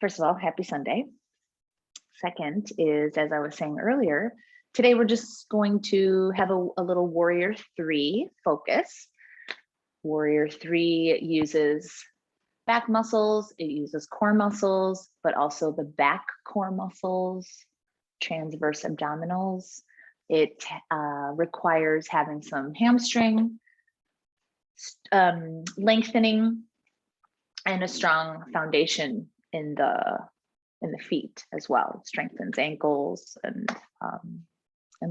First of all, happy Sunday. Second is, as I was saying earlier, today we're just going to have a little Warrior 3 focus. Warrior 3 uses back muscles, it uses core muscles, but also the back core muscles, transverse abdominals. It requires having some hamstring lengthening and a strong foundation in the feet as well. It strengthens ankles and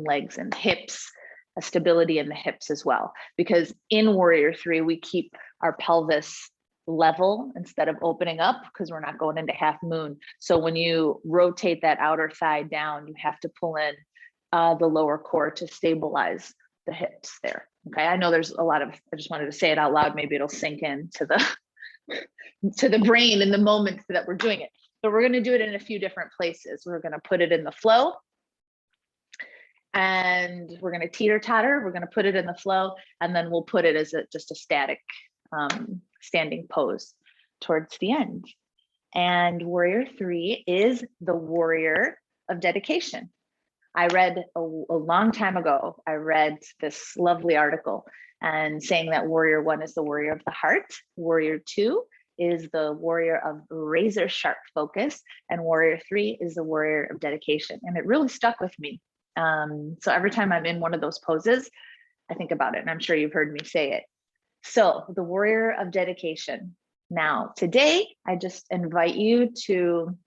legs and hips, a stability in the hips as well. Because in Warrior 3, we keep our pelvis level instead of opening up because we're not going into half moon. So when you rotate that outer thigh down, you have to pull in the lower core to stabilize the hips there. Okay, I know there's a lot of, I just wanted to say it out loud, maybe it'll sink into the brain in the moment that we're doing it. But we're going to do it in a few different places. We're going to put it in the flow, and we're going to teeter totter. We're going to put it in the flow, and then we'll put it as just a static standing pose towards the end. And Warrior 3 is the warrior of dedication. I read a long time ago, I read this lovely article and saying that Warrior 1 is the warrior of the heart, Warrior 2 is the warrior of razor sharp focus, and Warrior 3 is the warrior of dedication. And it really stuck with me. So every time I'm in one of those poses, I think about it, and I'm sure you've heard me say it. So the warrior of dedication. Now, today, I just invite you to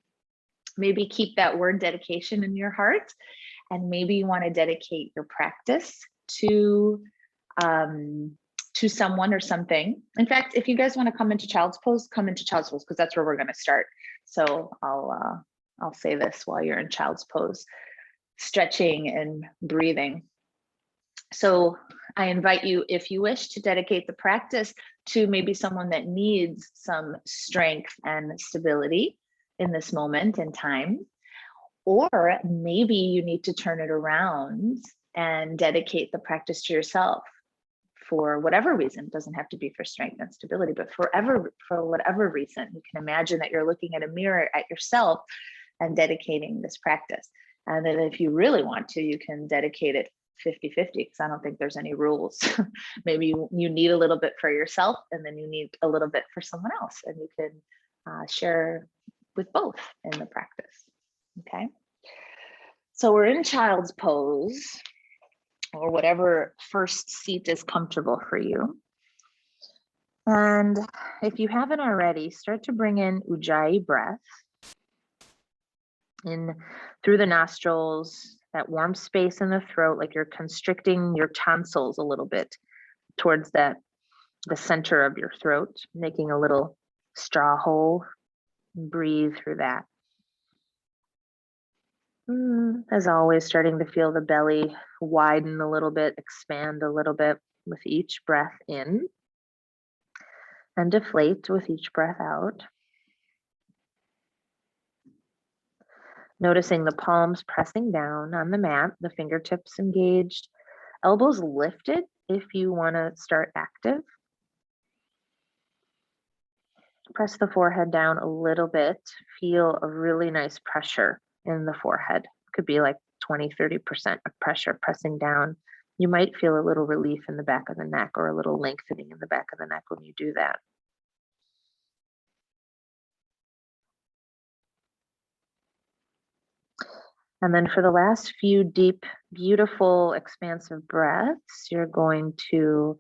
maybe keep that word dedication in your heart, and maybe you want to dedicate your practice to someone or something. In fact, if you guys want to come into child's pose, come into child's pose, because that's where we're going to start. So I'll say this while you're in child's pose, stretching and breathing. So I invite you, if you wish, to dedicate the practice to maybe someone that needs some strength and stability in this moment in time. Or maybe you need to turn it around and dedicate the practice to yourself for whatever reason. It doesn't have to be for strength and stability, but for whatever reason. You can imagine that you're looking at a mirror at yourself and dedicating this practice. And then if you really want to, you can dedicate it 50-50, because I don't think there's any rules. Maybe you need a little bit for yourself, and then you need a little bit for someone else, and you can share with both in the practice. Okay, so we're in child's pose, or whatever first seat is comfortable for you. And if you haven't already, start to bring in Ujjayi breath in through the nostrils, that warm space in the throat, like you're constricting your tonsils a little bit towards the center of your throat, making a little straw hole. Breathe through that. As always, starting to feel the belly widen a little bit, expand a little bit with each breath in, and deflate with each breath out. Noticing the palms pressing down on the mat, the fingertips engaged, elbows lifted if you want to start active. Press the forehead down a little bit. Feel a really nice pressure in the forehead. Could be like 20-30% of pressure pressing down. You might feel a little relief in the back of the neck, or a little lengthening in the back of the neck when you do that. And then for the last few deep, beautiful, expansive breaths, you're going to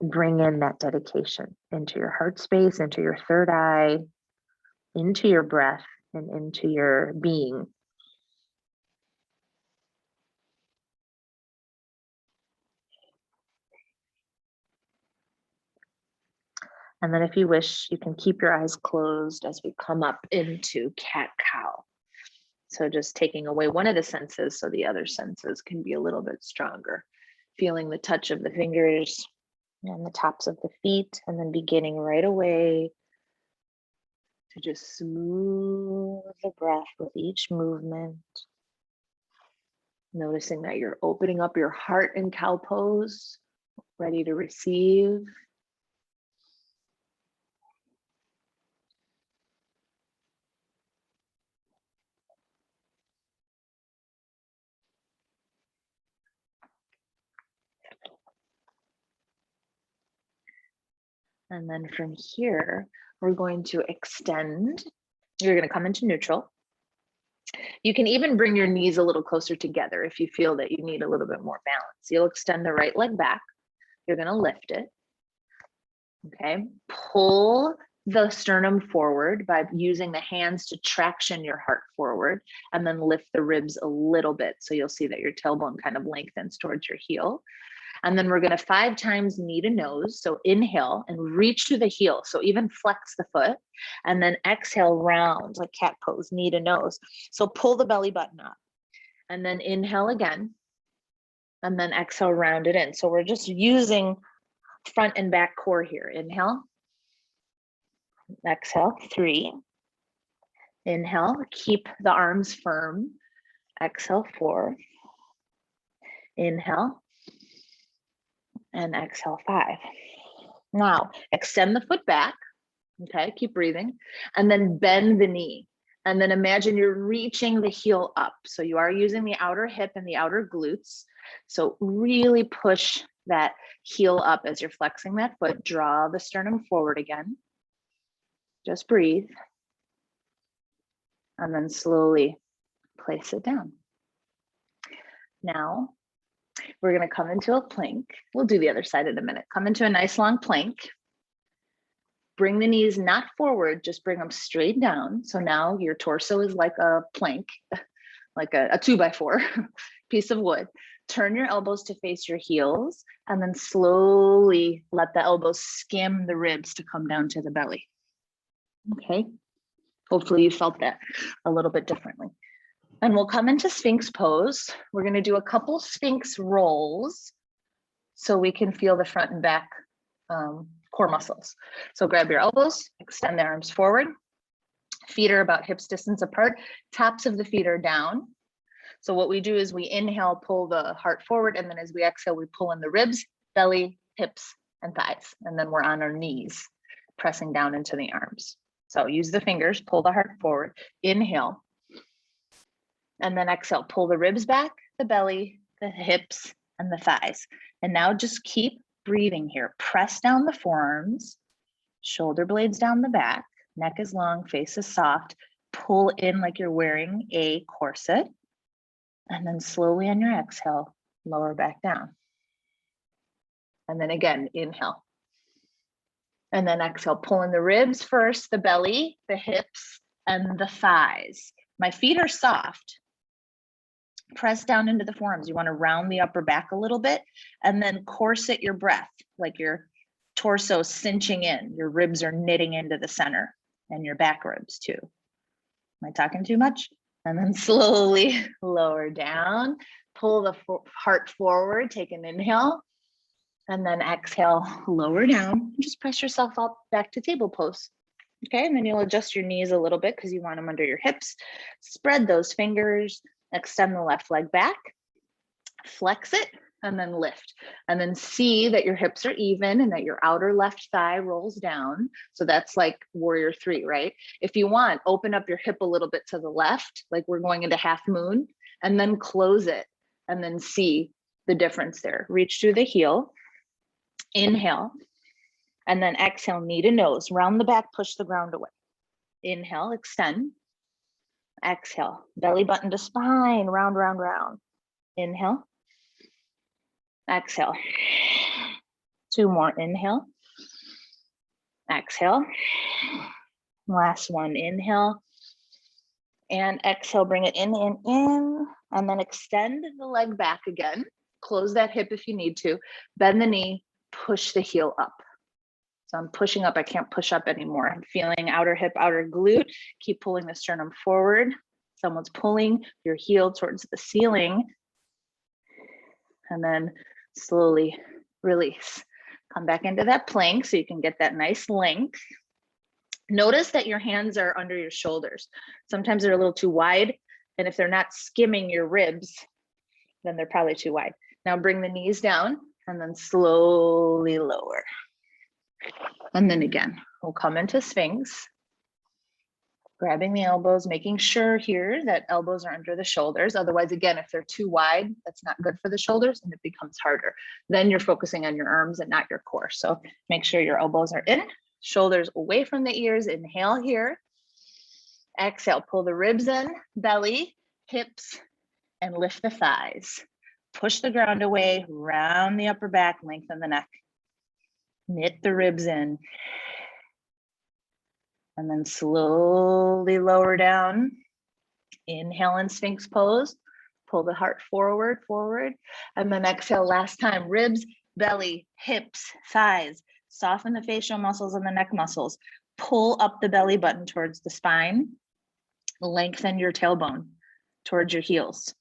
bring in that dedication into your heart space, into your third eye, into your breath, and into your being. And then if you wish, you can keep your eyes closed as we come up into cat-cow. So just taking away one of the senses so the other senses can be a little bit stronger. Feeling the touch of the fingers and the tops of the feet, and then beginning right away to just smooth the breath with each movement. Noticing that you're opening up your heart in cow pose, ready to receive. And then from here, we're going to extend. You're going to come into neutral. You can even bring your knees a little closer together if you feel that you need a little bit more balance. You'll extend the right leg back. You're going to lift it. Okay. Pull the sternum forward by using the hands to traction your heart forward, and then lift the ribs a little bit. So you'll see that your tailbone kind of lengthens towards your heel. And then we're going to 5 times knee to nose. So inhale and reach to the heel. So even flex the foot, and then exhale round like cat pose, knee to nose. So pull the belly button up, and then inhale again, and then exhale, round it in. So we're just using front and back core here. Inhale, exhale, 3. Inhale, keep the arms firm. Exhale, 4. Inhale, and exhale, 5. Now extend the foot back. Okay, keep breathing, and then bend the knee, and then imagine you're reaching the heel up. So you are using the outer hip and the outer glutes. So really push that heel up as you're flexing that foot. Draw the sternum forward again. Just breathe, and then slowly place it down. Now we're going to come into a plank. We'll do the other side in a minute. Come into a nice long plank. Bring the knees not forward, just bring them straight down. So now your torso is like a plank, like a 2x4 piece of wood. Turn your elbows to face your heels, and then slowly let the elbows skim the ribs to come down to the belly. Okay. Hopefully you felt that a little bit differently. And we'll come into Sphinx pose. We're going to do a couple Sphinx rolls so we can feel the front and back core muscles. So grab your elbows, extend the arms forward. Feet are about hips distance apart. Tops of the feet are down. So what we do is we inhale, pull the heart forward, and then as we exhale, we pull in the ribs, belly, hips, and thighs. And then we're on our knees, pressing down into the arms. So use the fingers, pull the heart forward, inhale, and then exhale, pull the ribs back, the belly, the hips, and the thighs. And now just keep breathing here. Press down the forearms, shoulder blades down the back, neck is long, face is soft. Pull in like you're wearing a corset. And then slowly on your exhale, lower back down. And then again, inhale. And then exhale, pull in the ribs first, the belly, the hips, and the thighs. My feet are soft. Press down into the forearms. You want to round the upper back a little bit, and then corset your breath, like your torso cinching in. Your ribs are knitting into the center, and your back ribs too. Am I talking too much? And then slowly lower down, pull the heart forward, take an inhale, and then exhale, lower down. Just press yourself up back to table pose. Okay, and then you'll adjust your knees a little bit because you want them under your hips. Spread those fingers, extend the left leg back, flex it, and then lift. And then see that your hips are even and that your outer left thigh rolls down. So that's like Warrior 3, right? If you want, open up your hip a little bit to the left, like we're going into half moon, and then close it, and then see the difference there. Reach through the heel, inhale, and then exhale, knee to nose, round the back, push the ground away. Inhale, extend. Exhale, belly button to spine, round, round, round. Inhale. Exhale. 2 more, inhale. Exhale. Last one, inhale. And exhale, bring it in, and then extend the leg back again. Close that hip if you need to. Bend the knee, push the heel up. So I'm pushing up, I can't push up anymore. I'm feeling outer hip, outer glute. Keep pulling the sternum forward. Someone's pulling your heel towards the ceiling. And then slowly release. Come back into that plank so you can get that nice length. Notice that your hands are under your shoulders. Sometimes they're a little too wide. And if they're not skimming your ribs, then they're probably too wide. Now bring the knees down and then slowly lower. And then again, we'll come into Sphinx. Grabbing the elbows, making sure here that elbows are under the shoulders. Otherwise, again, if they're too wide, that's not good for the shoulders and it becomes harder. Then you're focusing on your arms and not your core. So make sure your elbows are in, shoulders away from the ears. Inhale here. Exhale, pull the ribs in, belly, hips, and lift the thighs. Push the ground away, round the upper back, lengthen the neck. Knit the ribs in. And then slowly lower down. Inhale in Sphinx pose. Pull the heart forward, forward. And then exhale last time. Ribs, belly, hips, thighs. Soften the facial muscles and the neck muscles. Pull up the belly button towards the spine. Lengthen your tailbone towards your heels.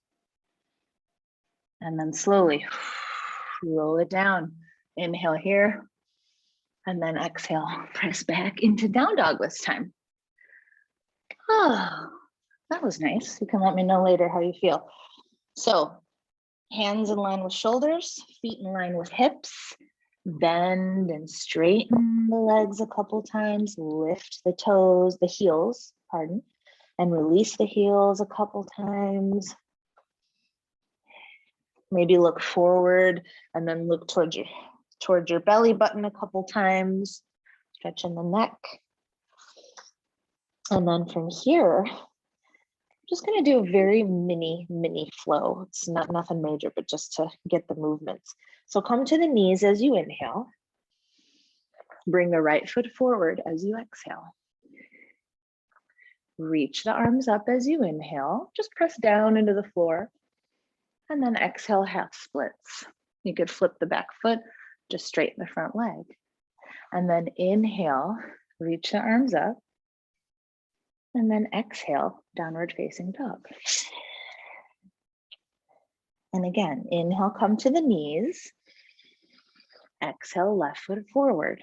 And then slowly roll it down. Inhale here. And then exhale, press back into down dog this time. Oh, that was nice. You can let me know later how you feel. So hands in line with shoulders, feet in line with hips. Bend and straighten the legs a couple times. Lift the toes, the heels, pardon, and release the heels a couple times. Maybe look forward and then look towards your belly button a couple times, stretching the neck. And then from here, I'm just gonna do a very mini flow. It's not nothing major, but just to get the movements. So come to the knees as you inhale. Bring the right foot forward as you exhale. Reach the arms up as you inhale. Just press down into the floor. And then exhale, half splits. You could flip the back foot, just straighten the front leg. And then inhale, reach the arms up. And then exhale, downward facing dog. And again, inhale, come to the knees. Exhale, left foot forward.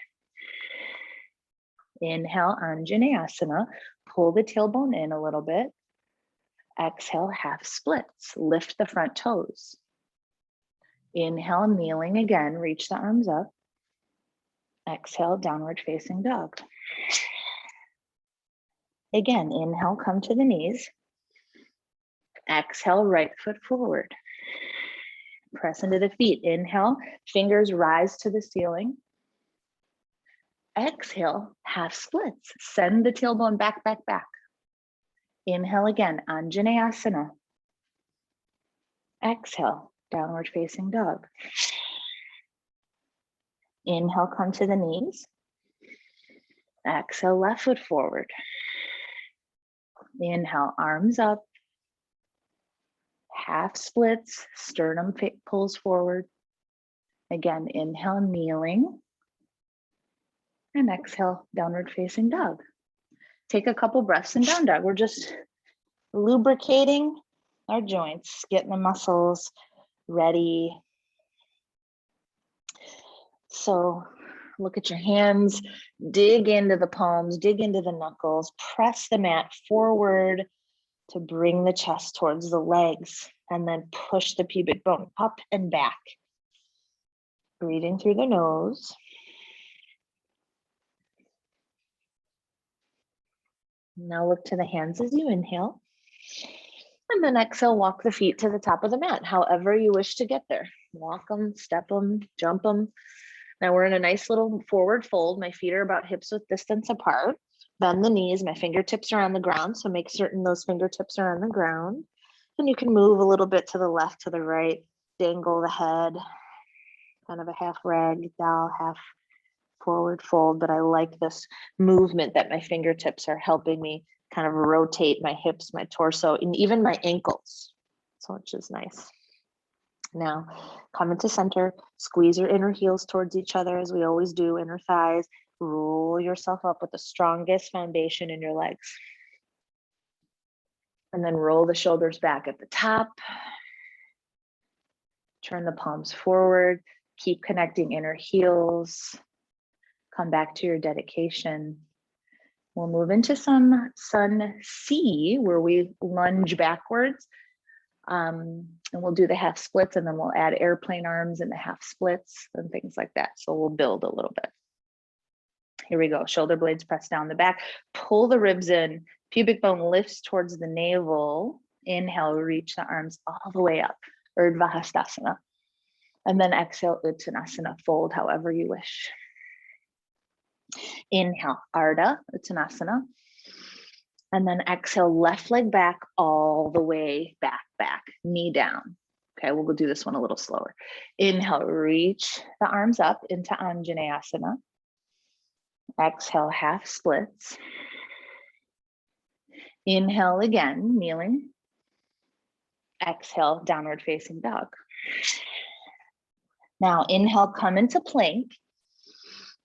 Inhale, Anjaneyasana. Pull the tailbone in a little bit. Exhale, half splits. Lift the front toes. Inhale, kneeling again. Reach the arms up. Exhale, downward facing dog. Again, inhale, come to the knees. Exhale, right foot forward. Press into the feet. Inhale, fingers rise to the ceiling. Exhale, half splits. Send the tailbone back, back, back. Inhale again, Anjaneyasana. Exhale, downward facing dog. Inhale, come to the knees. Exhale, left foot forward. Inhale, arms up. Half splits, sternum pulls forward. Again, inhale, kneeling. And exhale, downward facing dog. Take a couple breaths in down dog. We're just lubricating our joints, getting the muscles ready. So look at your hands, dig into the palms, dig into the knuckles, press the mat forward to bring the chest towards the legs, and then push the pubic bone up and back. Breathing through the nose. Now look to the hands as you inhale. And then exhale, walk the feet to the top of the mat, however you wish to get there. Walk them, step them, jump them. Now we're in a nice little forward fold. My feet are about hips width distance apart. Bend the knees, my fingertips are on the ground. So make certain those fingertips are on the ground. And you can move a little bit to the left, to the right, dangle the head, kind of a half rag doll, half forward fold. But I like this movement that my fingertips are helping me kind of rotate my hips, my torso, and even my ankles. So which is nice. Now come into center, squeeze your inner heels towards each other as we always do, inner thighs. Roll yourself up with the strongest foundation in your legs. And then roll the shoulders back at the top. Turn the palms forward. Keep connecting inner heels. Come back to your dedication. We'll move into some sun C, where we lunge backwards. And we'll do the half splits, and then we'll add airplane arms and the half splits and things like that. So we'll build a little bit. Here we go. Shoulder blades press down the back. Pull the ribs in. Pubic bone lifts towards the navel. Inhale, reach the arms all the way up, Urdhva Hastasana. And then exhale, Uttanasana, fold however you wish. Inhale, Ardha Uttanasana. And then exhale, left leg back all the way back, knee down. Okay, we'll go do this one a little slower. Inhale, reach the arms up into Anjaneyasana. Exhale, half splits. Inhale again, kneeling. Exhale, downward facing dog. Now inhale, come into plank.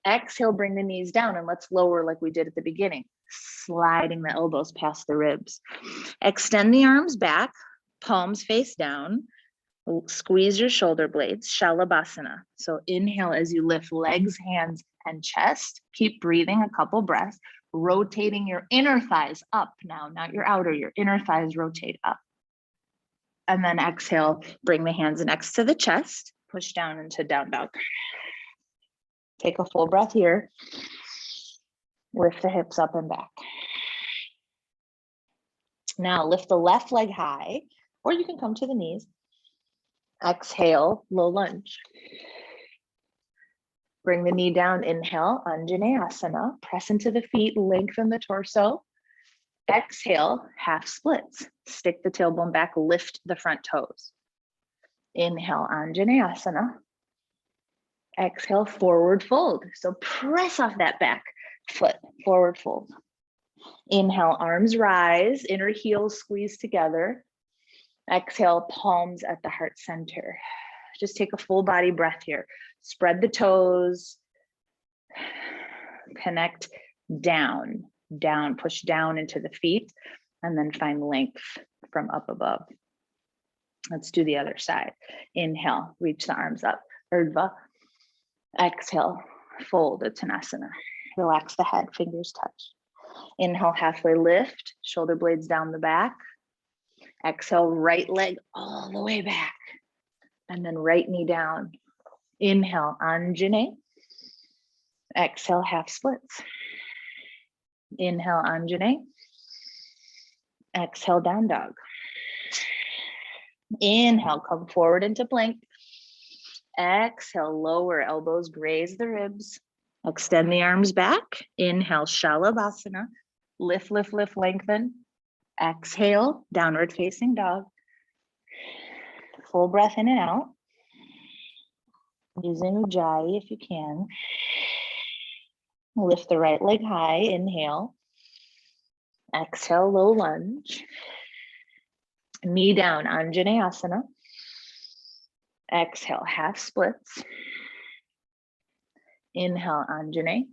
Exhale, bring the knees down and let's lower like we did at the beginning, sliding the elbows past the ribs. Extend the arms back, palms face down. Squeeze your shoulder blades, Shalabhasana. So inhale as you lift legs, hands, and chest. Keep breathing a couple breaths, rotating your inner thighs up now, not your outer, your inner thighs rotate up. And then exhale, bring the hands next to the chest, push down into down dog. Take a full breath here. Lift the hips up and back. Now lift the left leg high, or you can come to the knees. Exhale, low lunge. Bring the knee down, inhale, Anjaneyasana. Press into the feet, lengthen the torso. Exhale, half splits. Stick the tailbone back, lift the front toes. Inhale, Anjaneyasana. Exhale, forward fold. So press off that back foot, forward fold. Inhale, arms rise, inner heels squeeze together. Exhale, palms at the heart center. Just take a full body breath here. Spread the toes. Connect down, down, push down into the feet, and then find length from up above. Let's do the other side. Inhale, reach the arms up, Urdhva. Exhale, fold, Uttanasana. Relax the head, fingers touch. Inhale, halfway lift, shoulder blades down the back. Exhale, right leg all the way back. And then right knee down. Inhale, Anjane. Exhale, half splits. Inhale, Anjane. Exhale, down dog. Inhale, come forward into plank. Exhale, lower elbows, graze the ribs. Extend the arms back. Inhale, Shalabhasana. Lift, lift, lift, lengthen. Exhale, downward facing dog. Full breath in and out. Using Ujjayi if you can. Lift the right leg high, inhale. Exhale, low lunge. Knee down, Anjaneyasana. Exhale, half splits. Inhale, Anjane.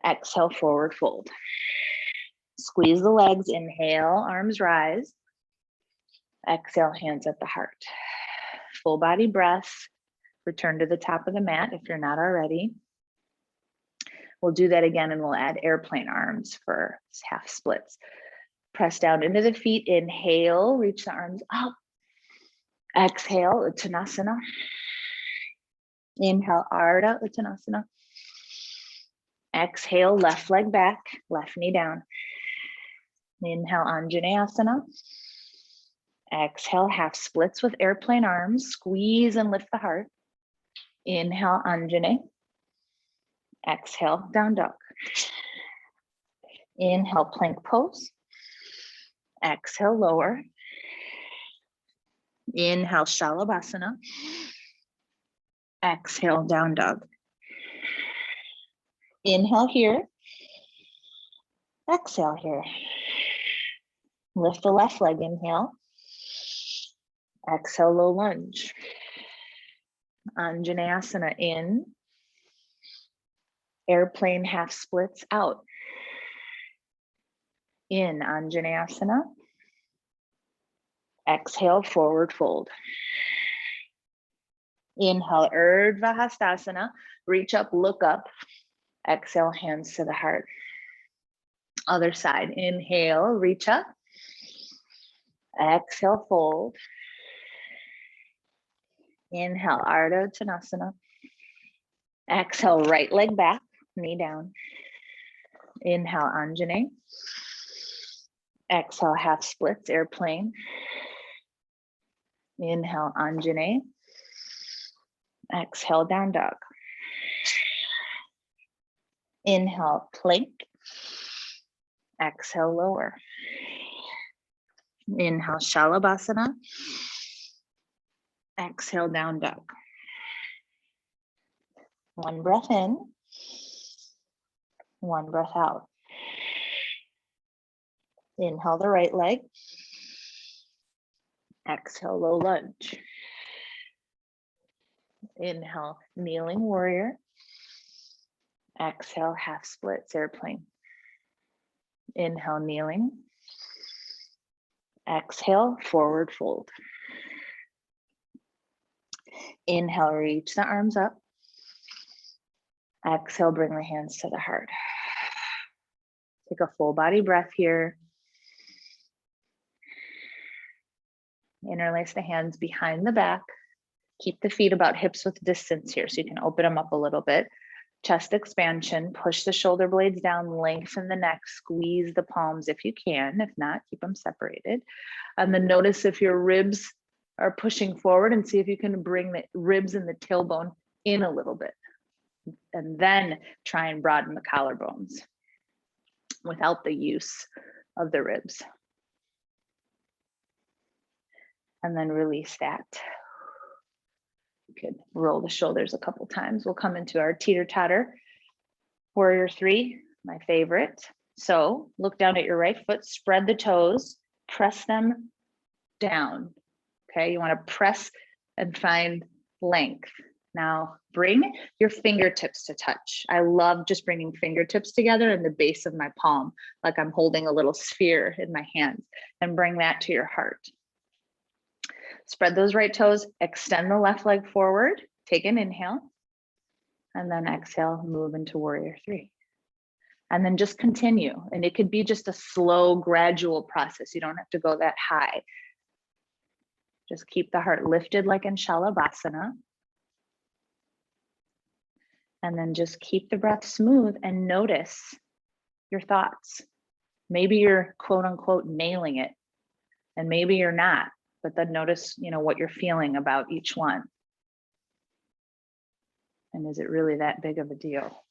Exhale, forward fold. Squeeze the legs, inhale, arms rise. Exhale, hands at the heart. Full body breath. Return to the top of the mat if you're not already. We'll do that again and we'll add airplane arms for half splits. Press down into the feet, inhale, reach the arms up. Exhale, Uttanasana. Inhale, Ardha Uttanasana. Exhale, left leg back, left knee down. Inhale, Anjaneyasana. Exhale, half splits with airplane arms. Squeeze and lift the heart. Inhale, Anjane. Exhale, down dog. Inhale, plank pose. Exhale, lower. Inhale, Shalabhasana. Exhale, down dog. Inhale here. Exhale here. Lift the left leg, inhale. Exhale, low lunge. Anjaneyasana in. Airplane half splits out. In Anjaneyasana. Exhale, forward fold. Inhale, Urdhva Hastasana. Reach up, look up. Exhale, hands to the heart. Other side. Inhale, reach up. Exhale, fold. Inhale, Ardha Uttanasana. Exhale, right leg back, knee down. Inhale, Anjane. Exhale, half splits, airplane. Inhale, Anjane. Exhale, down dog. Inhale, plank. Exhale, lower. Inhale, Shalabhasana. Exhale, down dog. One breath in. One breath out. Inhale the right leg. Exhale, low lunge. Inhale, kneeling warrior. Exhale, half splits, airplane. Inhale, kneeling. Exhale, forward fold. Inhale, reach the arms up. Exhale, bring the hands to the heart. Take a full body breath here. Interlace the hands behind the back. Keep the feet about hips width distance here so you can open them up a little bit. Chest expansion, push the shoulder blades down, lengthen the neck, squeeze the palms if you can. If not, keep them separated. And then notice if your ribs are pushing forward and see if you can bring the ribs and the tailbone in a little bit. And then try and broaden the collarbones without the use of the ribs. And then release that. You could roll the shoulders a couple times. We'll come into our teeter-totter. Warrior 3, my favorite. So look down at your right foot, spread the toes, press them down. Okay, you want to press and find length. Now bring your fingertips to touch. I love just bringing fingertips together in the base of my palm, like I'm holding a little sphere in my hands, and bring that to your heart. Spread those right toes, extend the left leg forward, take an inhale, and then exhale, move into Warrior 3. And then just continue. And it could be just a slow, gradual process. You don't have to go that high. Just keep the heart lifted like in Shalabhasana. And then just keep the breath smooth and notice your thoughts. Maybe you're quote unquote nailing it, and maybe you're not. But then notice, what you're feeling about each one. And is it really that big of a deal?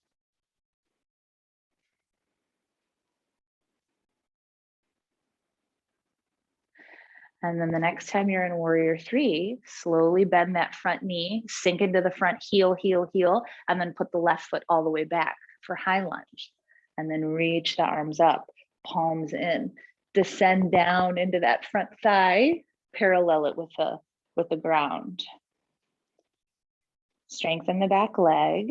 And then the next time you're in Warrior 3, slowly bend that front knee, sink into the front heel, heel, heel, and then put the left foot all the way back for high lunge. And then reach the arms up, palms in, descend down into that front thigh, parallel it with the ground. Strengthen the back leg.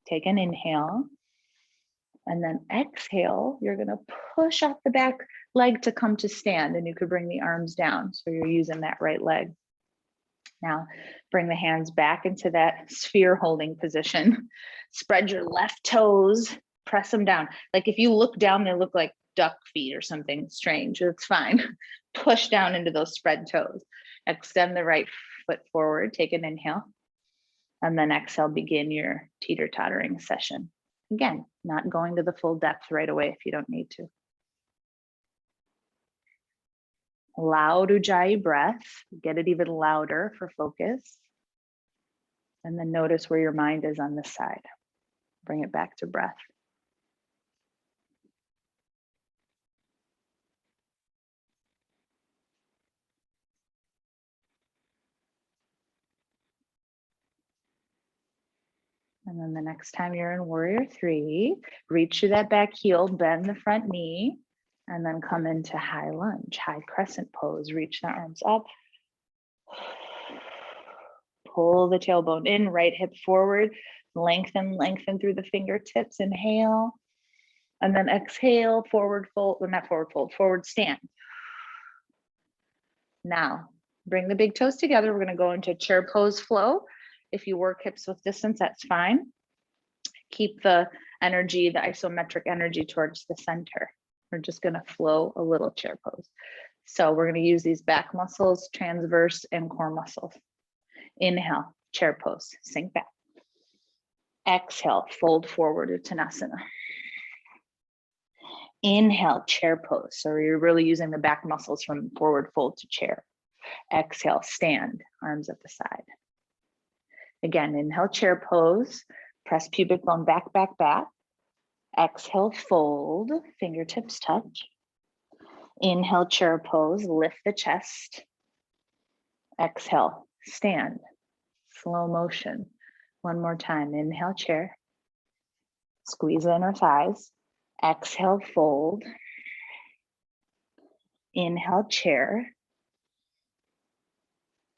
Take an inhale. And then exhale, you're going to push off the back leg to come to stand, and you could bring the arms down. So you're using that right leg. Now bring the hands back into that sphere holding position. Spread your left toes, press them down. Like if you look down, they look like duck feet or something strange. It's fine. Push down into those spread toes. Extend the right foot forward, take an inhale. And then exhale, begin your teeter-tottering session. Again, not going to the full depth right away if you don't need to. Loud Ujjayi breath, get it even louder for focus. And then notice where your mind is on this side. Bring it back to breath. And then the next time you're in Warrior 3, reach through that back heel, bend the front knee, and then come into high lunge, high crescent pose. Reach the arms up. Pull the tailbone in, right hip forward, lengthen through the fingertips, inhale. And then exhale, forward fold, well, not forward fold, forward stand. Now, bring the big toes together. We're gonna go into chair pose flow. If you work hips width distance, that's fine. Keep the energy, the isometric energy towards the center. We're just gonna flow a little chair pose. So we're gonna use these back muscles, transverse and core muscles. Inhale, chair pose, sink back. Exhale, fold forward, Uttanasana. Inhale, chair pose. So you're really using the back muscles from forward fold to chair. Exhale, stand, arms at the side. Again, inhale, chair pose. Press pubic bone back, back, back. Exhale, fold, fingertips touch. Inhale, chair pose, lift the chest. Exhale, stand, slow motion. One more time, inhale, chair. Squeeze the inner thighs. Exhale, fold. Inhale, chair.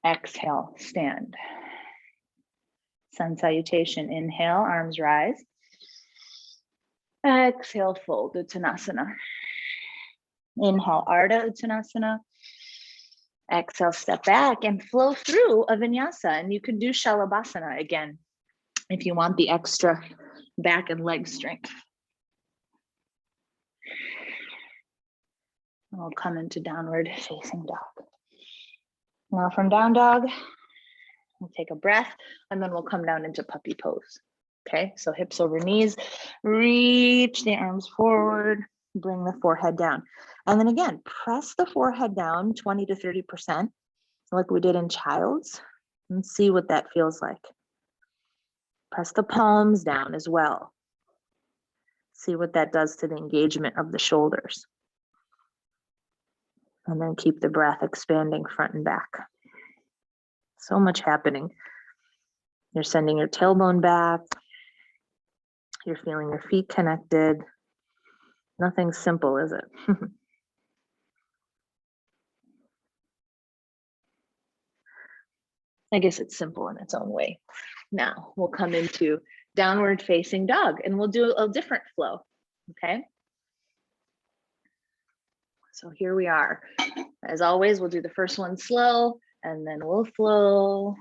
Exhale, stand. Sun salutation, inhale, arms rise. Exhale, fold, Uttanasana. Inhale, Ardha Uttanasana. Exhale, step back and flow through a vinyasa. And you can do Shalabhasana again if you want the extra back and leg strength. We'll come into downward facing dog. Now from down dog, we'll take a breath and then we'll come down into puppy pose. Okay, so hips over knees, reach the arms forward, bring the forehead down. And then again, press the forehead down 20 to 30%, like we did in child's, and see what that feels like. Press the palms down as well. See what that does to the engagement of the shoulders. And then keep the breath expanding front and back. So much happening. You're sending your tailbone back. You're feeling your feet connected. Nothing simple, is it? I guess it's simple in its own way. Now we'll come into downward facing dog and we'll do a different flow, okay? So here we are. As always, we'll do the first one slow and then we'll flow.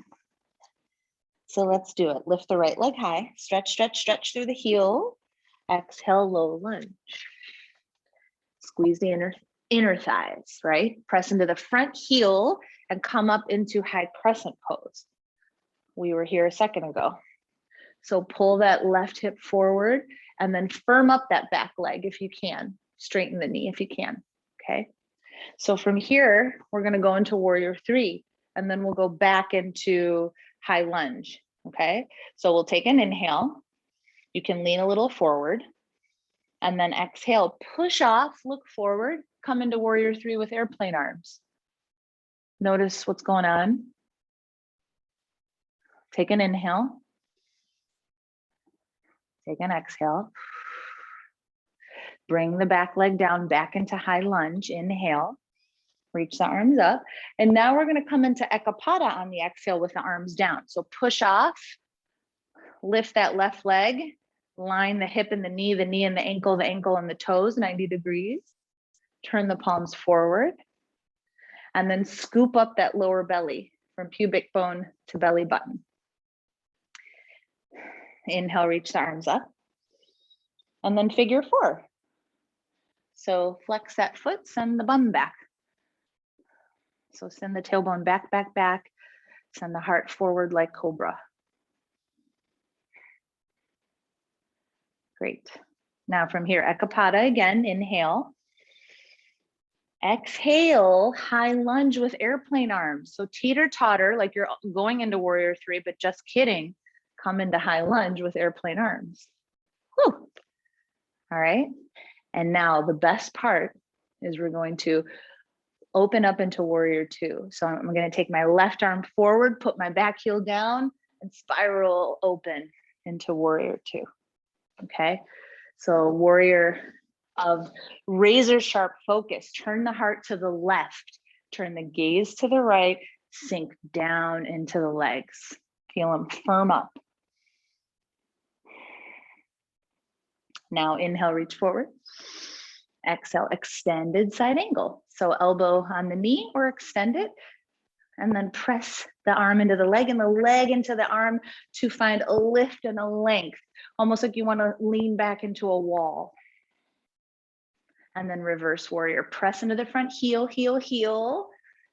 So let's do it. Lift the right leg high, stretch, stretch, stretch through the heel. Exhale, low lunge. Squeeze the inner thighs, right? Press into the front heel and come up into high crescent pose. We were here a second ago. So pull that left hip forward and then firm up that back leg if you can. Straighten the knee if you can, okay? So from here, we're gonna go into warrior three and then we'll go back into high lunge, okay? So we'll take an inhale. You can lean a little forward and then exhale, push off, look forward, come into warrior three with airplane arms. Notice what's going on. Take an inhale. Take an exhale. Bring the back leg down back into high lunge. Inhale. Reach the arms up. And now we're going to come into Ekapada on the exhale with the arms down. So push off, lift that left leg, line the hip and the knee and the ankle and the toes 90 degrees. Turn the palms forward. And then scoop up that lower belly from pubic bone to belly button. Inhale, reach the arms up. And then figure four. So flex that foot, send the bum back. So send the tailbone back, back, back. Send the heart forward like cobra. Great. Now from here, Ekapada again, inhale. Exhale, high lunge with airplane arms. So teeter totter, like you're going into warrior three, but just kidding. Come into high lunge with airplane arms. Whew. All right. And now the best part is we're going to open up into warrior two. So I'm going to take my left arm forward, put my back heel down and spiral open into warrior two. Okay. So warrior of razor sharp focus, turn the heart to the left, turn the gaze to the right, sink down into the legs. Feel them firm up. Now inhale, reach forward. Exhale, extended side angle. So elbow on the knee or extend it. And then press the arm into the leg and the leg into the arm to find a lift and a length. Almost like you want to lean back into a wall. And then reverse warrior. Press into the front heel, heel, heel.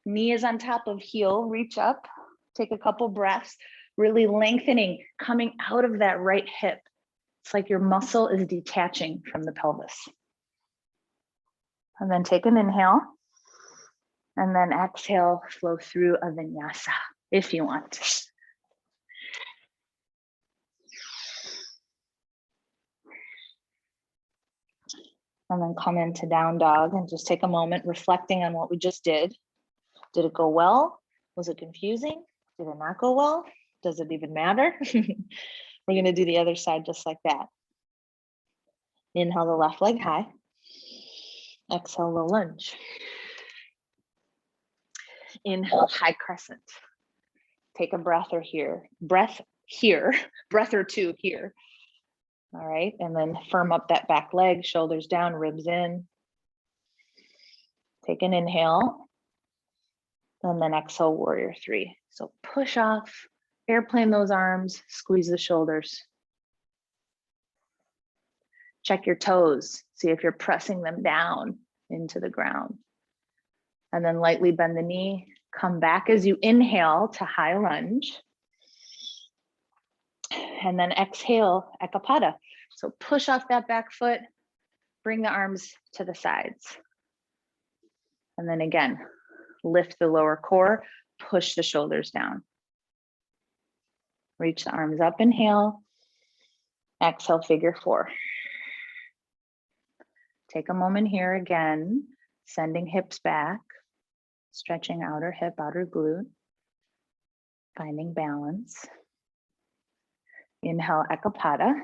Knee is on top of heel. Reach up. Take a couple breaths. Really lengthening, coming out of that right hip. It's like your muscle is detaching from the pelvis. And then take an inhale. And then exhale, flow through a vinyasa if you want. And then come into down dog and just take a moment reflecting on what we just did. Did it go well? Was it confusing? Did it not go well? Does it even matter? We're going to do the other side just like that. Inhale the left leg high. Exhale, low lunge. Inhale, high crescent. Take a breath or breath or two here. All right, and then firm up that back leg, shoulders down, ribs in. Take an inhale, and then exhale, warrior three. So push off, airplane those arms, squeeze the shoulders. Check your toes, see if you're pressing them down into the ground. And then lightly bend the knee, come back as you inhale to high lunge. And then exhale, ekapada. So push off that back foot, bring the arms to the sides. And then again, lift the lower core, push the shoulders down. Reach the arms up, inhale. Exhale, figure four. Take a moment here again, sending hips back, stretching outer hip, outer glute, finding balance. Inhale, ekapada.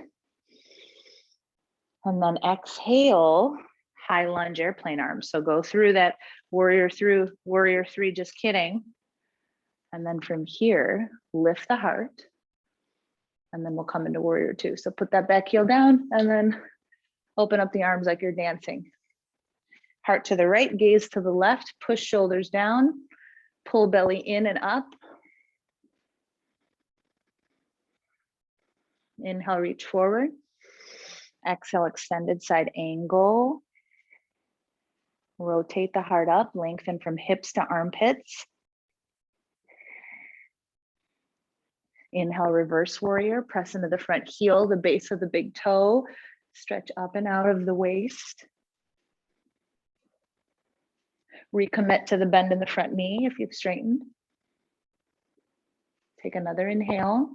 And then exhale, high lunge airplane arms. So go through that warrior three, just kidding. And then from here, lift the heart. And then we'll come into warrior two. So put that back heel down and then open up the arms like you're dancing. Heart to the right, gaze to the left, push shoulders down, pull belly in and up. Inhale, reach forward. Exhale, extended side angle. Rotate the heart up, lengthen from hips to armpits. Inhale, reverse warrior, press into the front heel, the base of the big toe, stretch up and out of the waist. Recommit to the bend in the front knee if you've straightened. Take another inhale.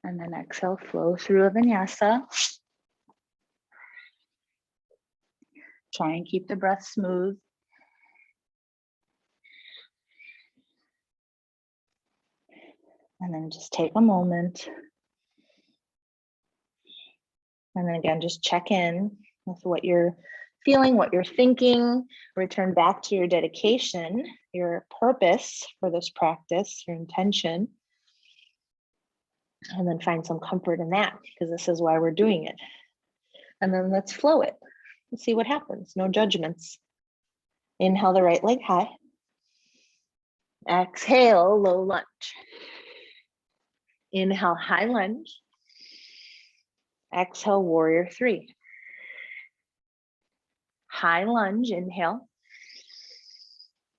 And then exhale, flow through a vinyasa. Try and keep the breath smooth. And then just take a moment. And then again, just check in with what you're feeling, what you're thinking. Return back to your dedication, your purpose for this practice, your intention. And then find some comfort in that, because this is why we're doing it. And then let's flow it. Let's see what happens. No judgments. Inhale the right leg high. Exhale, low lunge. Inhale, high lunge. Exhale, warrior three. High lunge, inhale.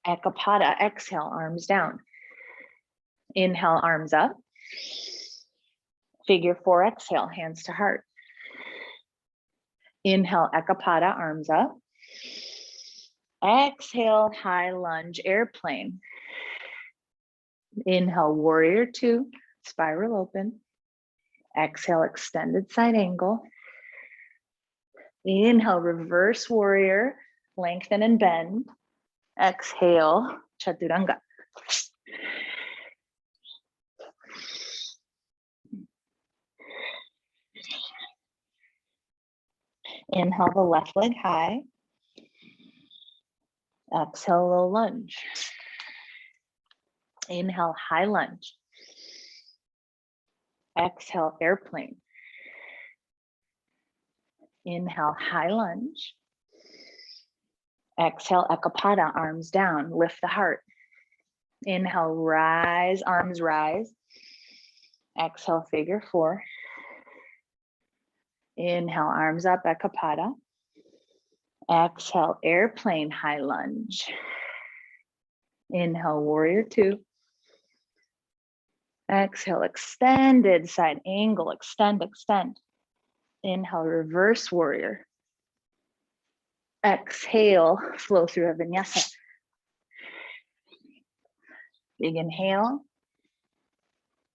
Ekapada, exhale, arms down. Inhale, arms up. Figure four, exhale, hands to heart. Inhale, ekapada, arms up. Exhale, high lunge, airplane. Inhale, warrior two, spiral open. Exhale, extended side angle. Inhale, reverse warrior, lengthen and bend. Exhale, chaturanga. Inhale the left leg high. Exhale, low lunge. Inhale, high lunge. Exhale, airplane. Inhale, high lunge. Exhale, ekapada, arms down, lift the heart. Inhale, rise, arms rise. Exhale, figure four. Inhale, arms up, ekapada. Exhale, airplane, high lunge. Inhale, warrior two. Exhale, extended side angle, extend, extend. Inhale, reverse warrior. Exhale, flow through a vinyasa. Big inhale,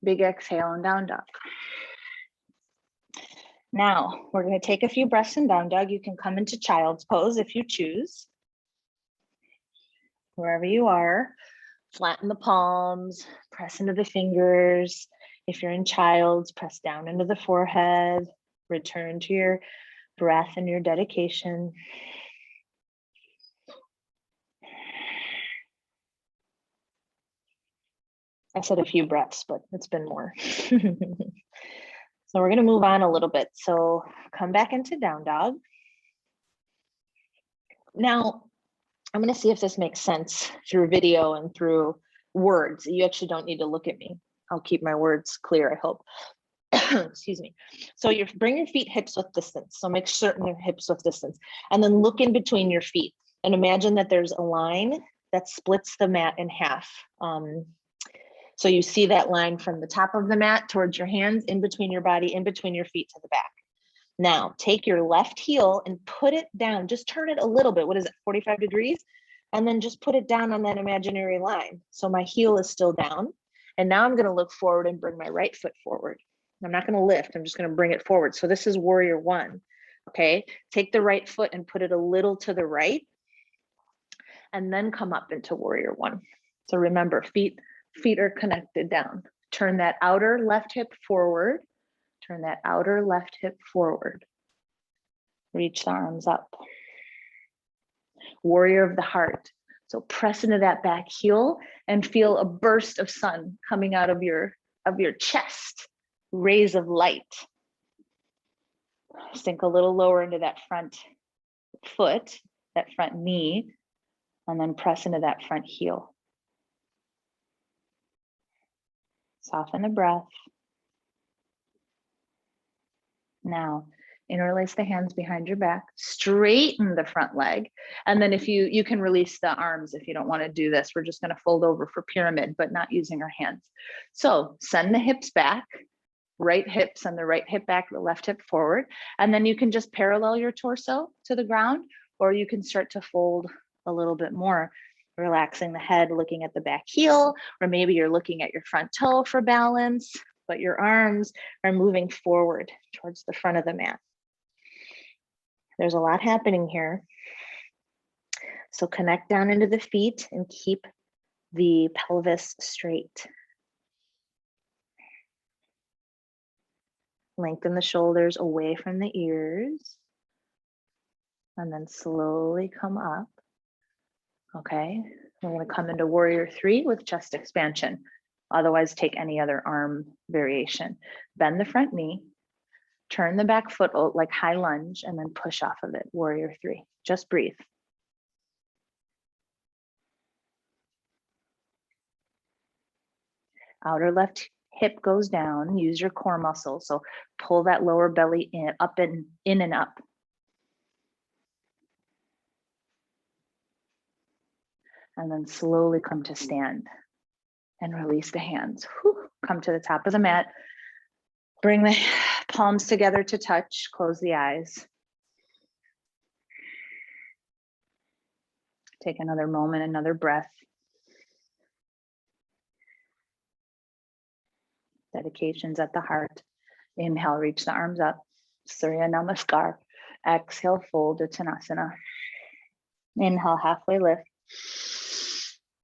big exhale, and down dog. Now, we're going to take a few breaths in down dog. You can come into child's pose if you choose. Wherever you are, flatten the palms, press into the fingers. If you're in child's, press down into the forehead. Return to your breath and your dedication. I said a few breaths, but it's been more. So we're going to move on a little bit. So come back into down dog. Now, I'm going to see if this makes sense through video and through words. You actually don't need to look at me. I'll keep my words clear, I hope. Excuse me. So you bring your feet hips width distance. So make certain they're hips width distance. And then look in between your feet and imagine that there's a line that splits the mat in half. So you see that line from the top of the mat towards your hands, in between your body, in between your feet to the back. Now take your left heel and put it down. Just turn it a little bit. What is it, 45 degrees? And then just put it down on that imaginary line. So my heel is still down. And now I'm going to look forward and bring my right foot forward. I'm not going to lift. I'm just going to bring it forward. So this is warrior one. Okay. Take the right foot and put it a little to the right. And then come up into warrior one. So remember, feet are connected down. Turn that outer left hip forward. Turn that outer left hip forward. Reach the arms up. Warrior of the heart. So press into that back heel and feel a burst of sun coming out of your chest. Rays of light. Sink a little lower into that front foot, that front knee, and then press into that front heel. Soften the breath. Now, interlace the hands behind your back, straighten the front leg. And then if you can release the arms if you don't want to do this. We're just going to fold over for pyramid, but not using our hands. So send the hips back, right hip, send the right hip back, the left hip forward. And then you can just parallel your torso to the ground, or you can start to fold a little bit more, relaxing the head, looking at the back heel, or maybe you're looking at your front toe for balance, but your arms are moving forward towards the front of the mat. There's a lot happening here. So connect down into the feet and keep the pelvis straight. Lengthen the shoulders away from the ears. And then slowly come up. Okay, we're going to come into warrior three with chest expansion. Otherwise, take any other arm variation. Bend the front knee, turn the back foot like high lunge, and then push off of it, warrior three. Just breathe. Outer left hip goes down, use your core muscle. So pull that lower belly in, up and in and up. And then slowly come to stand and release the hands. Whew. Come to the top of the mat. Bring the palms together to touch. Close the eyes. Take another moment, another breath. Dedications at the heart. Inhale, reach the arms up. Surya Namaskar. Exhale, fold Uttanasana. Inhale, halfway lift.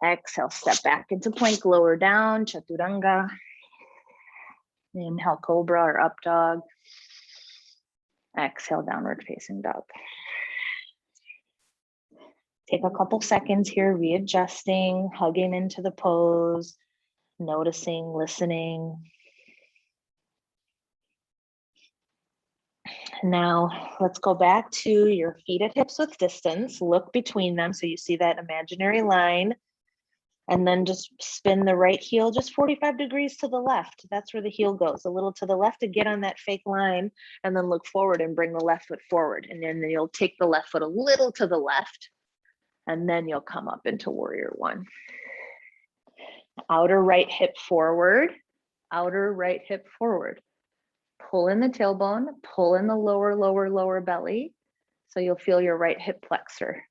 Exhale, step back into plank, lower down, Chaturanga. Inhale, Cobra or Up Dog. Exhale, Downward Facing Dog. Take a couple seconds here, readjusting, hugging into the pose, noticing, listening. Now, let's go back to your feet at hips width distance. Look between them so you see that imaginary line. And then just spin the right heel just 45 degrees to the left. That's where the heel goes, a little to the left to get on that fake line, and then look forward and bring the left foot forward. And then you'll take the left foot a little to the left, and then you'll come up into warrior one. Outer right hip forward, outer right hip forward. Pull in the tailbone, pull in the lower belly. So you'll feel your right hip flexor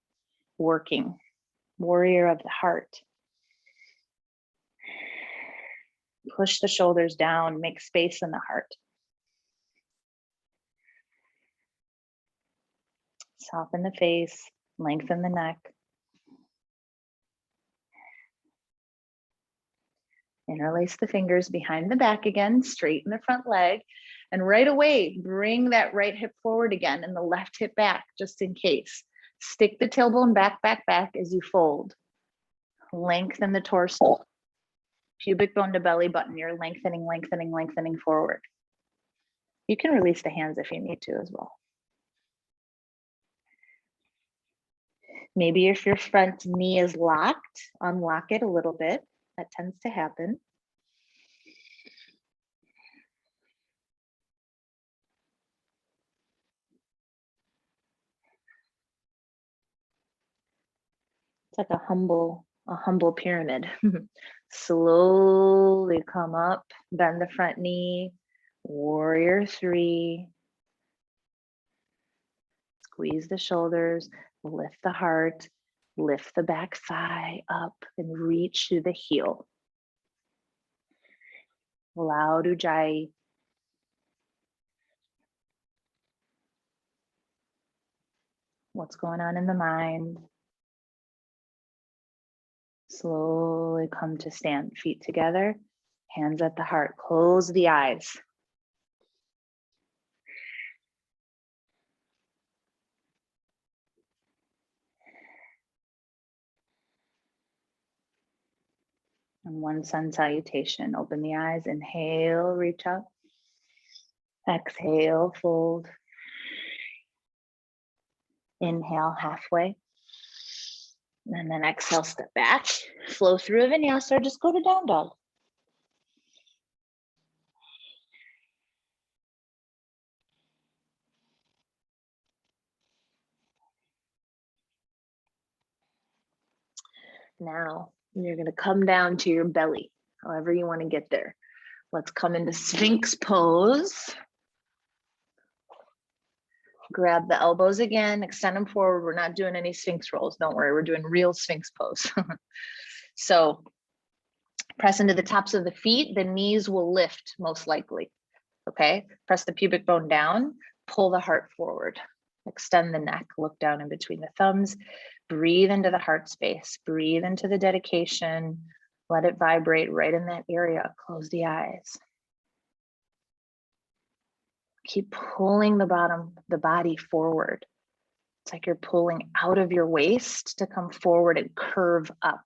working. Warrior of the heart. Push the shoulders down, make space in the heart. Soften the face, lengthen the neck. Interlace the fingers behind the back again, straighten the front leg, and right away, bring that right hip forward again and the left hip back, just in case. Stick the tailbone back, back, back as you fold. Lengthen the torso. Pubic bone to belly button, you're lengthening, lengthening, lengthening forward. You can release the hands if you need to as well. Maybe if your front knee is locked, unlock it a little bit. That tends to happen. It's like a humble pyramid. Slowly come up, bend the front knee, warrior three. Squeeze the shoulders, lift the heart, lift the back thigh up and reach through the heel. Loud ujjayi. What's going on in the mind? Slowly come to stand, feet together, hands at the heart, close the eyes. And one sun salutation, open the eyes, inhale, reach up. Exhale, fold. Inhale, halfway. And then exhale, step back. Flow through a vinyasa or just go to down dog. Now, you're going to come down to your belly, however you want to get there. Let's come into Sphinx pose. Grab the elbows again, extend them forward. We're not doing any Sphinx rolls. Don't worry, we're doing real Sphinx pose. So press into the tops of the feet. The knees will lift most likely. Okay, press the pubic bone down, pull the heart forward. Extend the neck, look down in between the thumbs. Breathe into the heart space. Breathe into the dedication. Let it vibrate right in that area. Close the eyes. Keep pulling the body forward. It's like you're pulling out of your waist to come forward and curve up.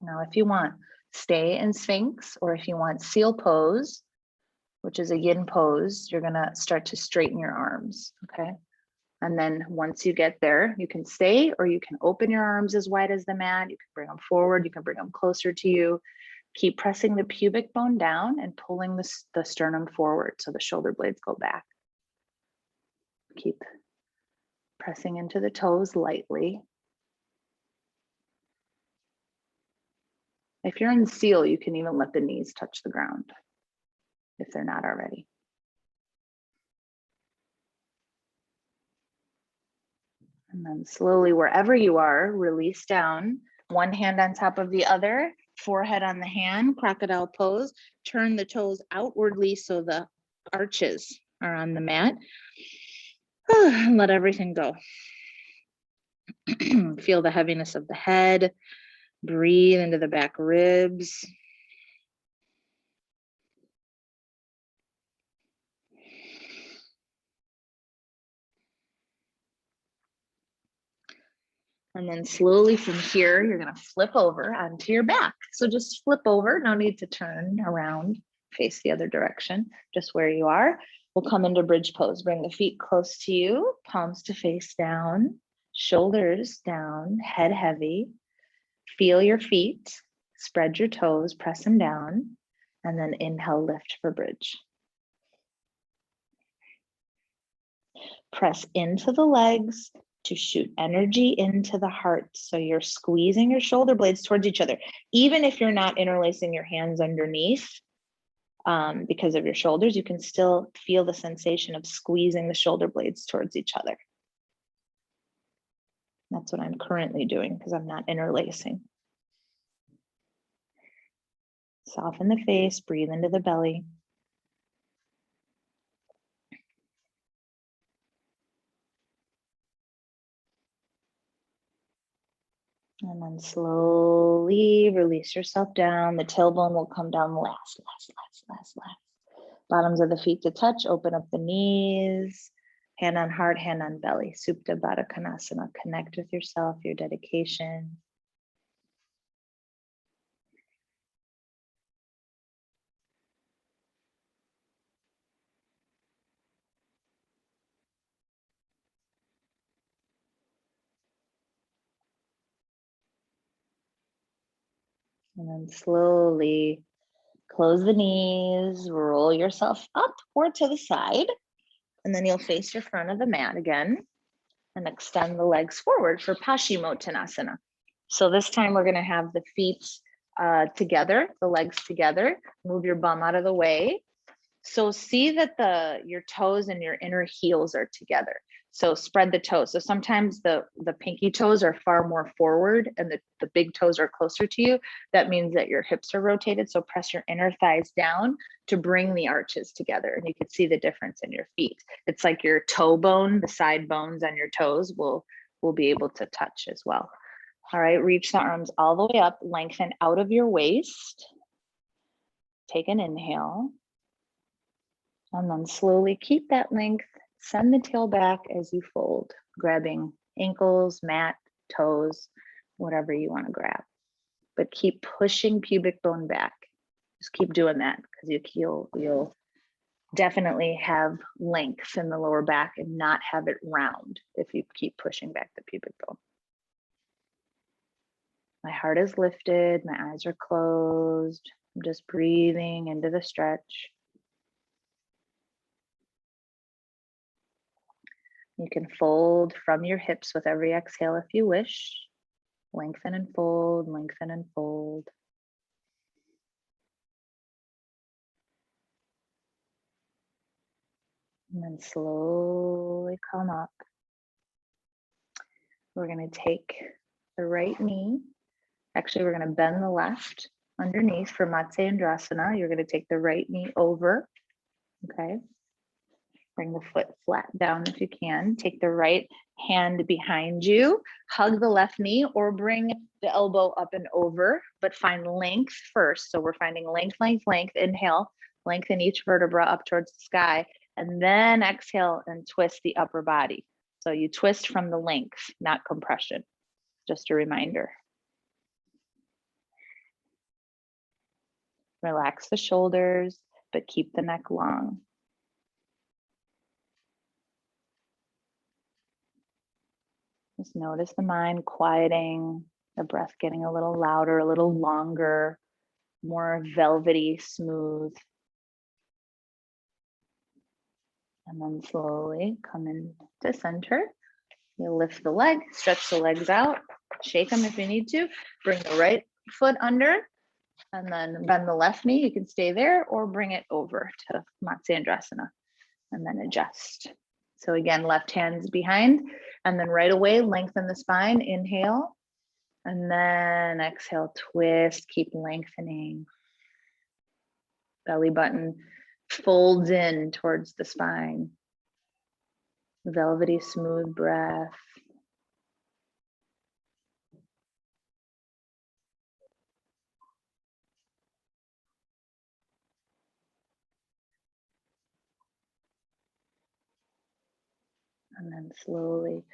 Now, if you want, stay in Sphinx, or if you want seal pose, which is a yin pose, you're gonna start to straighten your arms, okay? And then once you get there, you can stay, or you can open your arms as wide as the mat. You can bring them forward, you can bring them closer to you. Keep pressing the pubic bone down and pulling the sternum forward so the shoulder blades go back. Keep pressing into the toes lightly. If you're in seal, you can even let the knees touch the ground if they're not already. And then slowly, wherever you are, release down. One hand on top of the other, forehead on the hand, crocodile pose. Turn the toes outwardly so the arches are on the mat. And let everything go. Feel the heaviness of the head. Breathe into the back ribs. And then slowly from here, you're going to flip over onto your back. So just flip over, no need to turn around, face the other direction, just where you are. We'll come into bridge pose. Bring the feet close to you, palms to face down, shoulders down, head heavy. Feel your feet, spread your toes, press them down, and then inhale, lift for bridge. Press into the legs, to shoot energy into the heart. So you're squeezing your shoulder blades towards each other, even if you're not interlacing your hands underneath because of your shoulders, you can still feel the sensation of squeezing the shoulder blades towards each other. That's what I'm currently doing because I'm not interlacing. Soften the face, breathe into the belly. And then slowly release yourself down. The tailbone will come down last. Bottoms of the feet to touch, open up the knees, hand on heart, hand on belly. Supta Baddha Konasana. Connect with yourself, your dedication. And then slowly close the knees, roll yourself up or to the side, and then you'll face your front of the mat again and extend the legs forward for Paschimottanasana. So this time we're gonna have the feet together, the legs together, move your bum out of the way. So see that your toes and your inner heels are together. So spread the toes. So sometimes the pinky toes are far more forward and the big toes are closer to you. That means that your hips are rotated. So press your inner thighs down to bring the arches together. And you can see the difference in your feet. It's like your toe bone, the side bones on your toes will be able to touch as well. All right, reach the arms all the way up, lengthen out of your waist. Take an inhale. And then slowly keep that length, send the tail back as you fold, grabbing ankles, mat, toes, whatever you want to grab. But keep pushing pubic bone back. Just keep doing that because you'll definitely have length in the lower back and not have it round if you keep pushing back the pubic bone. My heart is lifted, my eyes are closed. I'm just breathing into the stretch. You can fold from your hips with every exhale if you wish. Lengthen and fold, lengthen and fold. And then slowly come up. We're going to take the right knee. Actually, we're going to bend the left underneath for Matsyendrasana. You're going to take the right knee over. Okay. Bring the foot flat down if you can. Take the right hand behind you. Hug the left knee or bring the elbow up and over, but find length first. So we're finding length, length, length. Inhale, lengthen each vertebra up towards the sky, and then exhale and twist the upper body. So you twist from the length, not compression. Just a reminder. Relax the shoulders, but keep the neck long. Just notice the mind quieting, the breath getting a little louder, a little longer, more velvety, smooth. And then slowly come into center. You lift the leg, stretch the legs out, shake them if you need to. Bring the right foot under and then bend the left knee. You can stay there or bring it over to Matsyendrasana and then adjust. So again, left hand's behind and then right away, lengthen the spine, inhale, and then exhale, twist, keep lengthening. Belly button folds in towards the spine. Velvety, smooth breath. And then slowly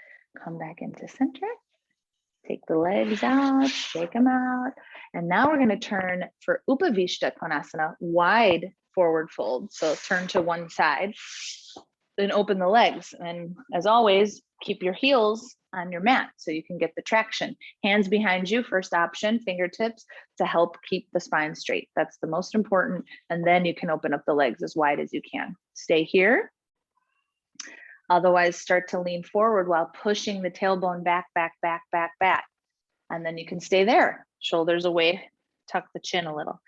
come back into center. Take the legs out, shake them out. And now we're going to turn for Upavishta Konasana, wide forward fold. So turn to one side and open the legs. And as always, keep your heels on your mat so you can get the traction. Hands behind you, first option, fingertips to help keep the spine straight. That's the most important. And then you can open up the legs as wide as you can. Stay here. Otherwise, start to lean forward while pushing the tailbone back, back, back, back, back. And then you can stay there, shoulders away, tuck the chin a little.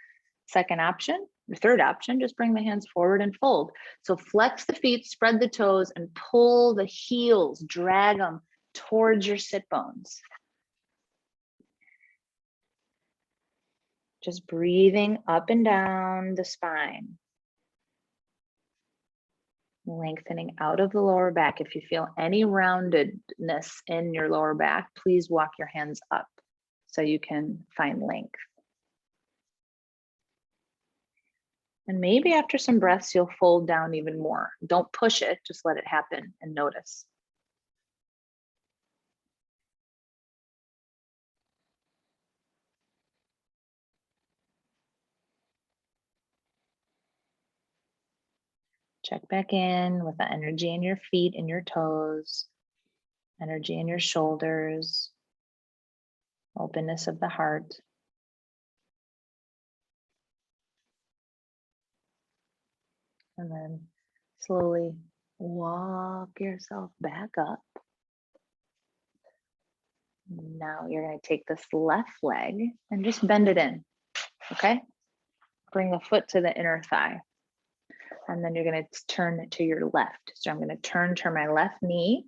Second option, or third option, just bring the hands forward and fold. So flex the feet, spread the toes, and pull the heels, drag them towards your sit bones. Just breathing up and down the spine. Lengthening out of the lower back. If you feel any roundedness in your lower back, please walk your hands up so you can find length. And maybe after some breaths, you'll fold down even more. Don't push it, just let it happen and notice. Check back in with the energy in your feet and your toes, energy in your shoulders, openness of the heart. And then slowly walk yourself back up. Now you're going to take this left leg and just bend it in, okay? Bring the foot to the inner thigh. And then you're going to turn to your left. So I'm going to turn my left knee,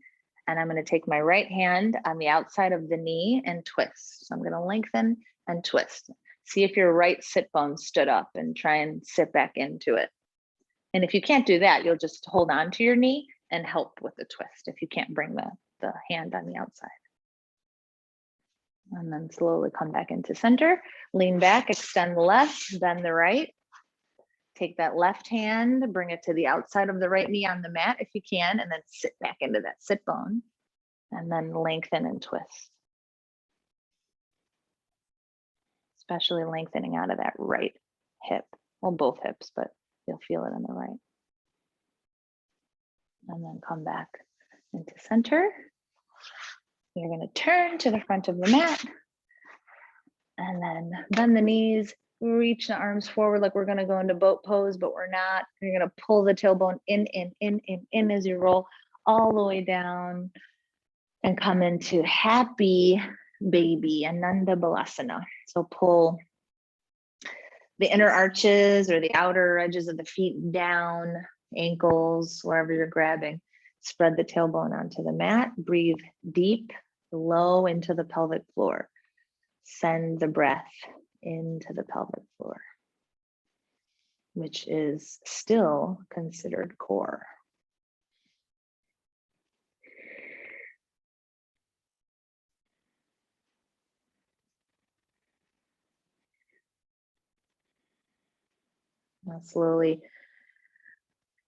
and I'm going to take my right hand on the outside of the knee and twist. So I'm going to lengthen and twist. See if your right sit bone stood up and try and sit back into it. And if you can't do that, you'll just hold on to your knee and help with the twist if you can't bring the hand on the outside. And then slowly come back into center, lean back, extend the left, bend the right. Take that left hand, bring it to the outside of the right knee on the mat if you can, and then sit back into that sit bone, and then lengthen and twist. Especially lengthening out of that right hip. Well, both hips, but you'll feel it in the right. And then come back into center. You're going to turn to the front of the mat, and then bend the knees. Reach the arms forward like we're going to go into boat pose, but we're not. You're going to pull the tailbone in as you roll all the way down and come into happy baby, Ananda Balasana. So pull the inner arches or the outer edges of the feet down, ankles, wherever you're grabbing. Spread the tailbone onto the mat. Breathe deep, low into the pelvic floor. Send the breath into the pelvic floor, which is still considered core. Now slowly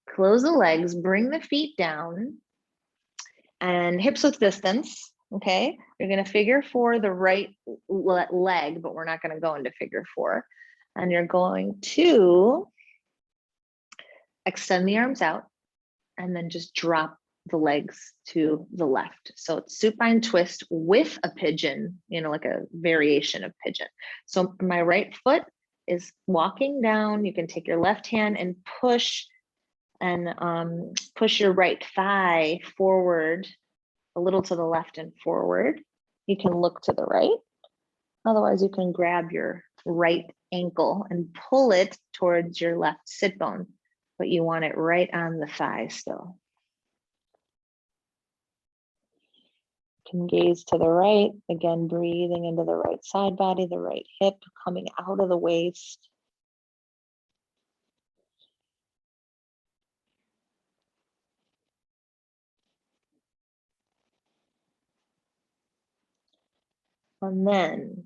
close the legs, bring the feet down, and hips width distance. Okay, you're going to figure four the right leg, but we're not going to go into figure four. And you're going to extend the arms out and then just drop the legs to the left. So it's supine twist with a pigeon, like a variation of pigeon. So my right foot is walking down. You can take your left hand and push your right thigh forward, a little to the left and forward. You can look to the right. Otherwise, you can grab your right ankle and pull it towards your left sit bone, but you want it right on the thigh still. You can gaze to the right, again, breathing into the right side body, the right hip coming out of the waist. And then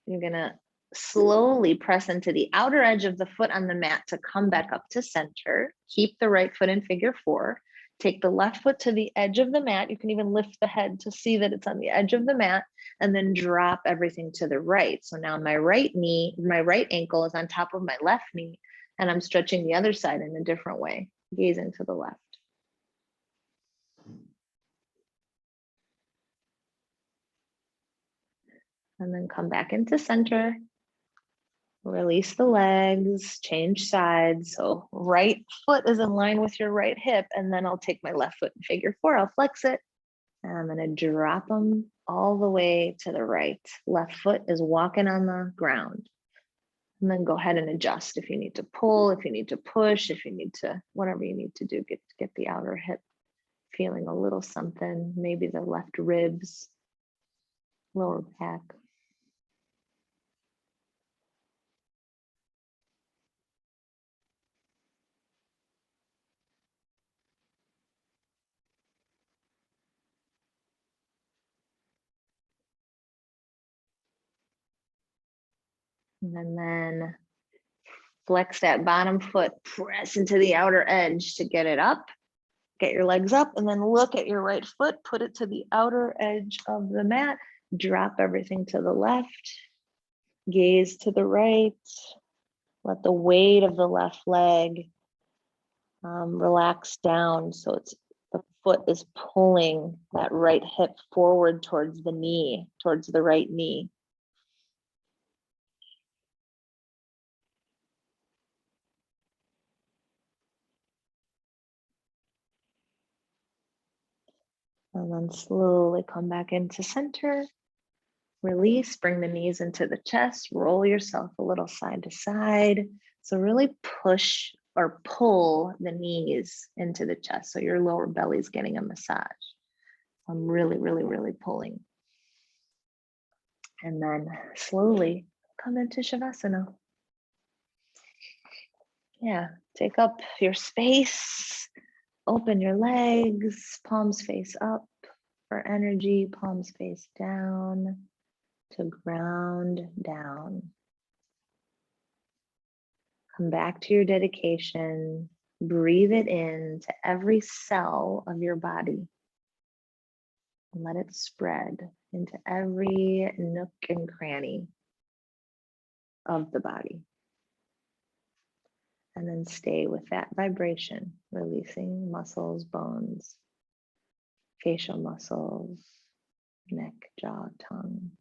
you're going to slowly press into the outer edge of the foot on the mat to come back up to center. Keep the right foot in figure four. Take the left foot to the edge of the mat. You can even lift the head to see that it's on the edge of the mat, and then drop everything to the right. So now my right ankle is on top of my left knee, and I'm stretching the other side in a different way, gazing to the left. And then come back into center. Release the legs, change sides. So right foot is in line with your right hip, and then I'll take my left foot in figure four. I'll flex it, and I'm gonna drop them all the way to the right. Left foot is walking on the ground. And then go ahead and adjust if you need to pull, if you need to push, if you need to, whatever you need to do, get the outer hip feeling a little something, maybe the left ribs, lower back. And then flex that bottom foot, press into the outer edge to get it up. Get your legs up and then look at your right foot, put it to the outer edge of the mat, drop everything to the left, gaze to the right, let the weight of the left leg relax down. So it's the foot is pulling that right hip forward towards the knee, towards the right knee. And then slowly come back into center. Release, bring the knees into the chest, roll yourself a little side to side. So really push or pull the knees into the chest. So your lower belly is getting a massage. I'm really, really, really pulling. And then slowly come into Shavasana. Yeah, take up your space, open your legs, palms face up for energy, palms face down to ground down. Come back to your dedication, breathe it in to every cell of your body. And let it spread into every nook and cranny of the body. And then stay with that vibration, releasing muscles, bones, facial muscles, neck, jaw, tongue.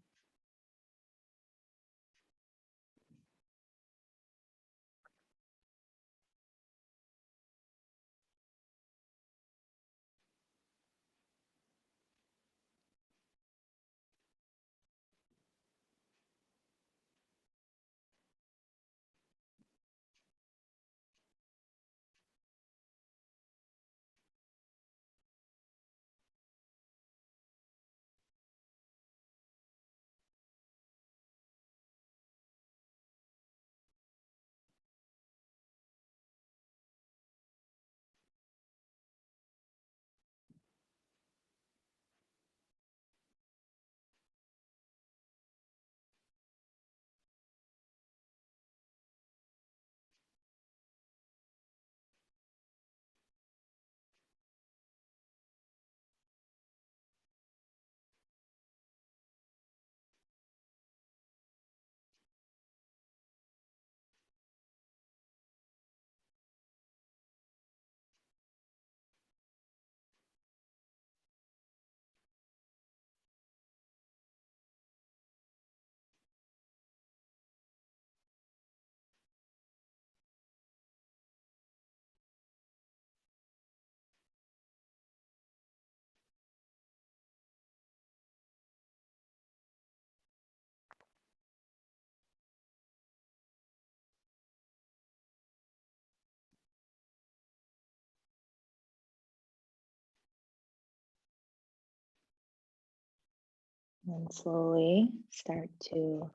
And slowly start to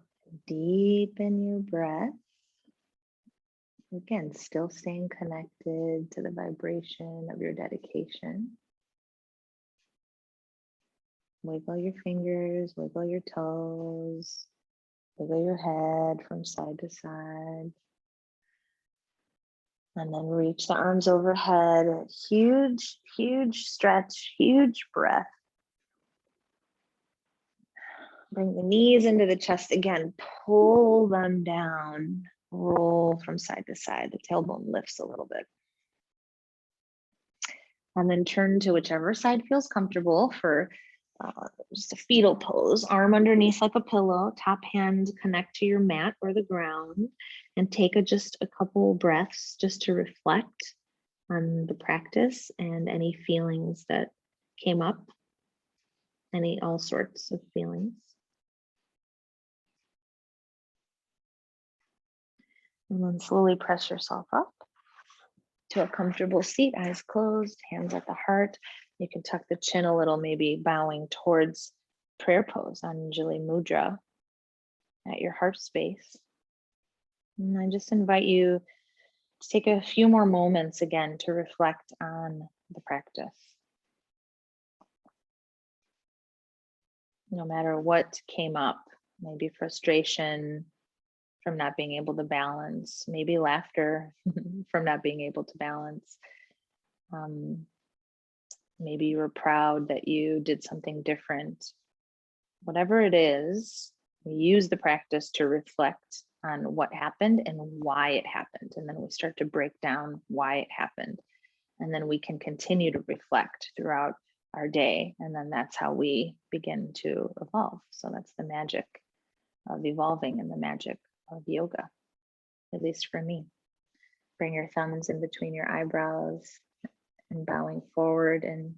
deepen your breath. Again, still staying connected to the vibration of your dedication. Wiggle your fingers, wiggle your toes, wiggle your head from side to side. And then reach the arms overhead. Huge, huge stretch, huge breath. Bring the knees into the chest again, pull them down, roll from side to side. The tailbone lifts a little bit. And then turn to whichever side feels comfortable. For Just a fetal pose, arm underneath like a pillow, top hand connect to your mat or the ground, and take just a couple breaths just to reflect on the practice and any feelings that came up, all sorts of feelings. And then slowly press yourself up to a comfortable seat, eyes closed, hands at the heart. You can tuck the chin a little, maybe bowing towards prayer pose, Anjali Mudra, at your heart space. And I just invite you to take a few more moments again to reflect on the practice. No matter what came up, maybe frustration from not being able to balance, maybe laughter from not being able to balance. Maybe you were proud that you did something different. Whatever it is, we use the practice to reflect on what happened and why it happened. And then we start to break down why it happened. And then we can continue to reflect throughout our day. And then that's how we begin to evolve. So that's the magic of evolving and the magic of yoga, at least for me. Bring your thumbs in between your eyebrows and bowing forward in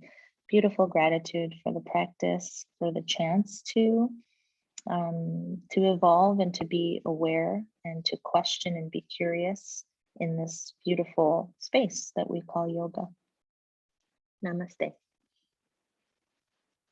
beautiful gratitude for the practice, for the chance to evolve and to be aware and to question and be curious in this beautiful space that we call yoga. Namaste.